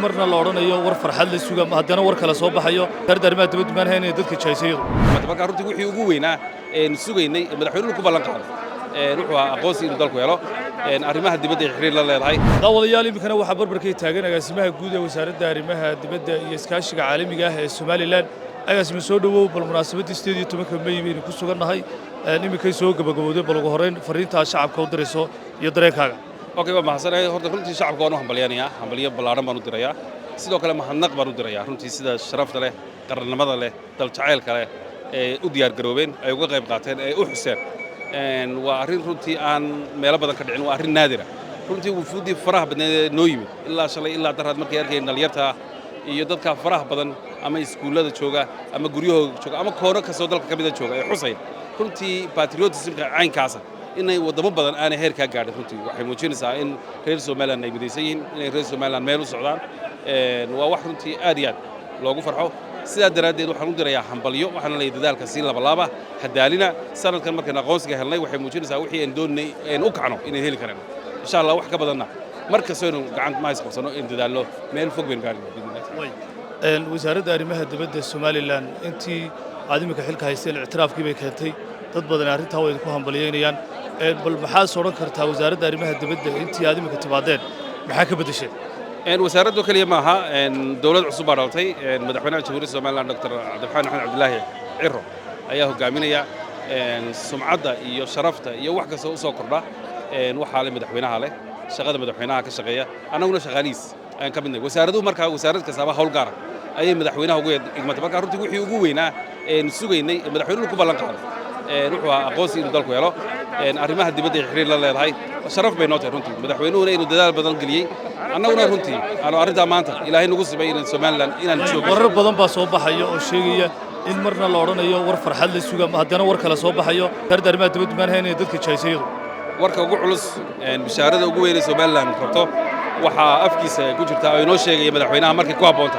marna la oranayo war farxad la suga haddana war kala soo baxayo dardarma dibadda maan haynay dadka jaysayadu marka runtii wixii ugu weynaa sugaynay madaxweynuhu ku ballan qaaday wuxuu aqoonsi inuu dalku helo arrimaha dibadda ee xiriir la leedahay daawadayaal iminkana waxaa barbarkay taagan agaasimaha guud ee wasaaradda arrimaha dibadda iyo iskaashiga caalamiga ah ee Somaliland agaasima soo dhawow bal munaasabadii 18 May baynu ku sugannahay iminkay soo gabagabowday bal ugu horeyn fariinta shacabka u dirayso iyo dareenkaaga okay waa mahadsanay horta runtii shacabka waan u hambalyaynaya hambaliyo ballaaran baan u dirayaa sidoo kale mahadnaq baan u dirayaa runtii sida sharafta leh qarannimada leh dal jacaylka leh ee u diyaar garoobeen ay uga qayb qaateen ee u xuseen waa arrin runtii aan meelo badan ka dhicin waa arrin naadira runtii wufuudii faraha badneed noo yimid ilaa shalay ilaa daraad markay arkeen dhalinyarta iyo dadka faraha badan ama iskuullada jooga ama guryahooda jooga ama koono kastoo dalka ka mida jooga ee xusay runtii patriotismka caynkaasa inay wadamo badan aanay heer ka gaadhin runtii waxay muujinaysaa in reer Somaliland ay midaysan yihiin inay reer Somaliland meel u socdaan waa wax runtii aad iyo aad loogu farxo sidaa daraaddeed waxaan u dirayaa hambalyo waxaana leeyahay dadaalka si labalaba hadaalina sanadkan markaan aqoonsiga helnay waxay muujinaysaa wixii aan doonay in u kacno inay heli karaan insha Allah wax ka badanna markasta inuu gacan ma haysqabsano in dadaallo meel fog weyn gaadhin wasaaradda arrimaha dibadda Somaliland intii aadamka xilka haysteen ictiraafkii bay keentay dad badan arrintaa way ku hambalyeynayaan bal maxaa soo oran kartaa wasaaradda arrimaha dibadda intii aadamka timaadeen maxaa ka bedeshay wasaaraddu kaliya ma aha dawlad cusub baa dhalatay madaxweynaha jamhuuriyadda Somaliland Dr. Cabdiraxmaan Axmed Cabdilaahi Ciro ayaa hogaaminaya sumcadda iyo sharafta iyo wax kasta u soo kordha waxaa leh madaxweynaha leh shaqada madaxweynaha ka shaqeeya anaguna shaqaaliis aan ka midnahay wasaaraduhu markaa wasaarad kasta hawl gaar ayay madaxweynaha ugu igmatay marka runtii wixii ugu weynaa sugaynay madaxweynuhu ku ballan qaaday wuxuu aqoonsi inuu dalku helo arrimaha dibadda ee xiriir la leedahay sharaf bay noo tahay runtii madaxweynuhuna inuu dadaal badan geliyey annaguna runtii aanu arrintaa maanta ilaahay nagu sibay inaan Somaliland inaan joogo warar badan baa soo baxaya oo sheegaya in marna la oranayo war farxad la suga haddana war kala soo baxayo dardarma dibadda maan haynay dadka jaysayadu warka ugu culus bishaarada ugu weyn ee Somaliland rabto waxaa afkiisa ku jirta oo inoo sheegay madaxweynaha markii ku habboon tahay